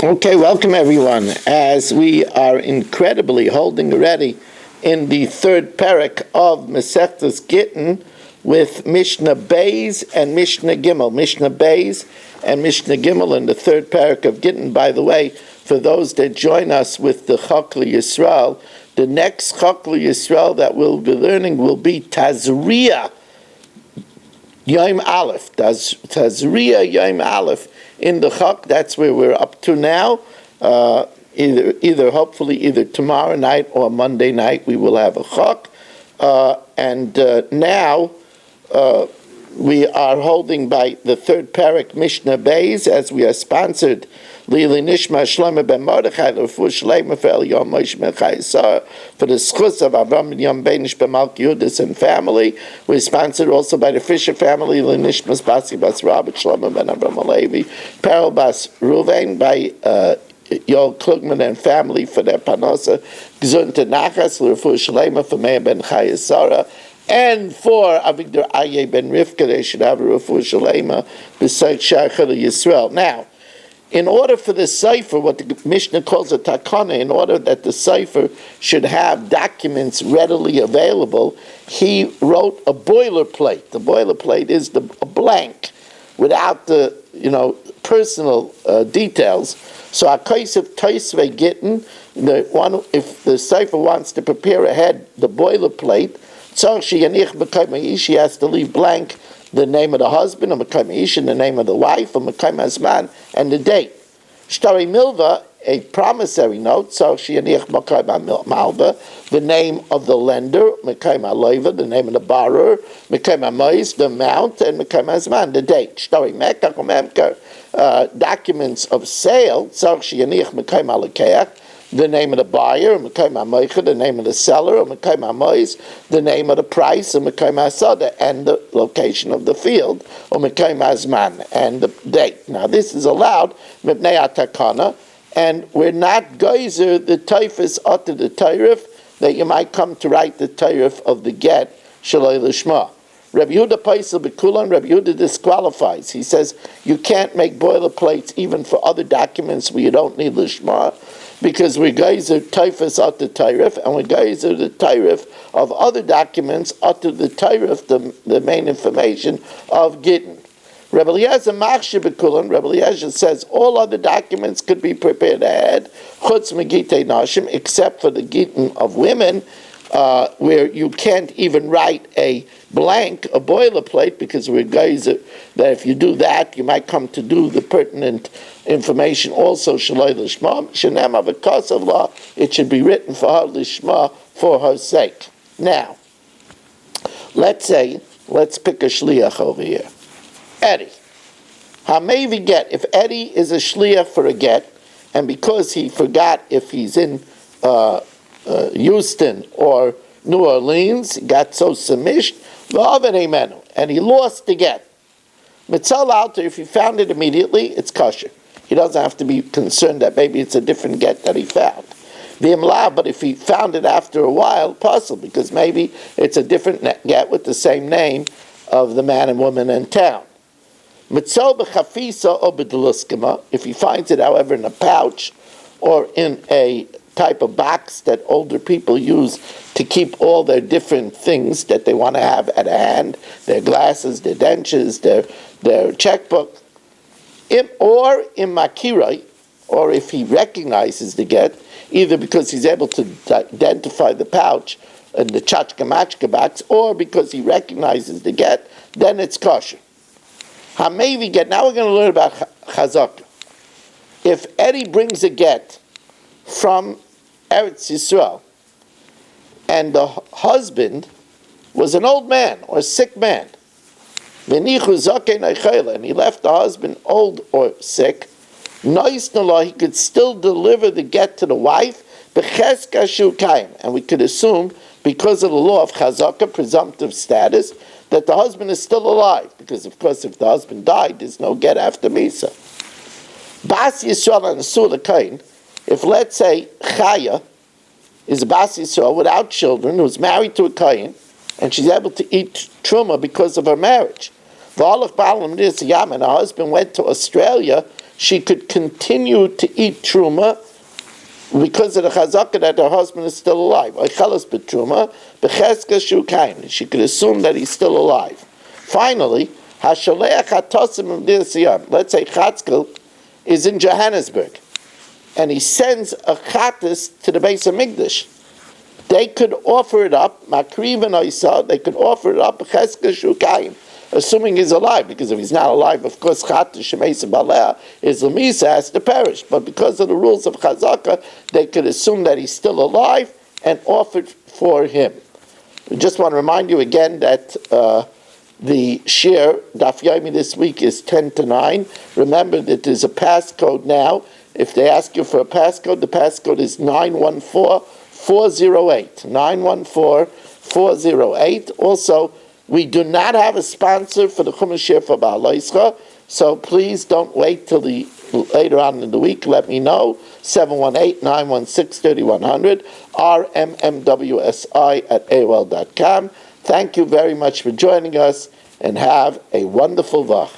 Okay, welcome everyone. As we are incredibly holding already in the third parak of Masechtas Gittin with Mishna Beis and Mishna Gimel. Mishna Beis and Mishna Gimel in the third parak of Gittin. By the way, for those that join us with the Chokli Yisrael, the next Chokli Yisrael that we'll be learning will be Tazria Yom Aleph. Tazria Yom Aleph in the Chok. That's where we're up to now. Either hopefully either tomorrow night or Monday night we will have a Chok. Now we are holding by the third parak Mishnah Beis, as we are sponsored Lili Nishma Shlomo ben Mordechai L'Refu Shleima for Eliyahu Moshe ben Chayesar for the schus of Avram Yom Benish ben Malki Yudis and family. We're sponsored also by the Fisher family Lili Nishmas Basi Bas Robert Shlomo ben Avram Alevi Perel Bas Ruvain by Yoel Klugman and family for their panosa Gzun Nachas L'Refu Shleima for Meir ben Chayesar. And for Avigdor Aye ben Rivka, they should have a refuah shalema beside Shachar Yisrael. Now, in order for the cipher, what the Mishnah calls a takana, in order that the cipher should have documents readily available, he wrote a boilerplate. The boilerplate is a blank without the personal details. So a case of Toisvei Gittin, if the cipher wants to prepare ahead the boilerplate, she has to leave blank the name of the husband, or the name of the wife, or and the date. Shtari Milva, a promissory note, the name of the lender, the name of the borrower, the amount, and the date. Shtari Mekach, documents of sale, the name of the buyer, the name of the seller, the name of the price, and the location of the field, and the date. Now this is allowed, and we're not geyser the typhus utter the tyrif, that you might come to write the tyrif of the get, shaloi lishma. Rabbi Yehuda Paisel Bekulan, Rabbi Yehuda disqualifies. He says you can't make boilerplates even for other documents where you don't need lishma, because we geyser typhus utter tyrif, and we geyser the tyrif of other documents utter the tyrif, the main information of Gittin. Rabbi Eliezer Machshir Bekulan, Rabbi Eliezer says all other documents could be prepared ahead, chutz megitei nashim, except for the Gittin of women, where you can't even write a blank, a boilerplate, because we're geyser that if you do that, you might come to do the pertinent information also shaloi lishma. Shenem because of law, it should be written for her lishma, for her sake. Now, let's pick a shliach over here. Eddie. Hamevi get, if Eddie is a shliach for a get, and because he forgot if he's in Houston or New Orleans, he got so samished, and he lost the get. Mitzal alter, if he found it immediately, it's kosher. He doesn't have to be concerned that maybe it's a different get that he found. But if he found it after a while, possible, because maybe it's a different get with the same name of the man and woman in town. Mitzal b'chafisa or b'deluskama, if he finds it, however, in a pouch or in a type of box that older people use to keep all their different things that they want to have at hand, their glasses, their dentures, their checkbook, or in makirai, or if he recognizes the get, either because he's able to identify the pouch and the chachka box, or because he recognizes the get, then it's kosher. Hamevi get. Now we're going to learn about chazaka. If Eddie brings a get from Eretz Yisrael, and the husband was an old man or a sick man, and he left the husband old or sick, he could still deliver the get to the wife, and we could assume, because of the law of chazaka, presumptive status, that the husband is still alive, because of course if the husband died, there's no get after Misa. Bas Yisrael and Asur Kain, if let's say Chaya is a Bas Yisrael without children, who's married to a Kain, and she's able to eat Truma because of her marriage. And her husband went to Australia, she could continue to eat truma because of the chazaka that her husband is still alive. She could assume that he's still alive. Finally, let's say Chatzkel is in Johannesburg, and he sends a chatas to the base of Migdash. They could offer it up, Makriv and Isa, they could offer it up, assuming he's alive, because if he's not alive, of course, Chatas Shemeisa Balea, his Lamisa has to perish. But because of the rules of Chazaka, they could assume that he's still alive and offer it for him. We just want to remind you again that the share, Daf Yomi this week is 10 to 9. Remember that there's a passcode now. If they ask you for a passcode, the passcode is 914408. 914408. Also, we do not have a sponsor for the Chumash Shir for Baal Ischa, so please don't wait till later on in the week. Let me know. 718-916-3100, rmmwsi@aol.com. Thank you very much for joining us, and have a wonderful Vach.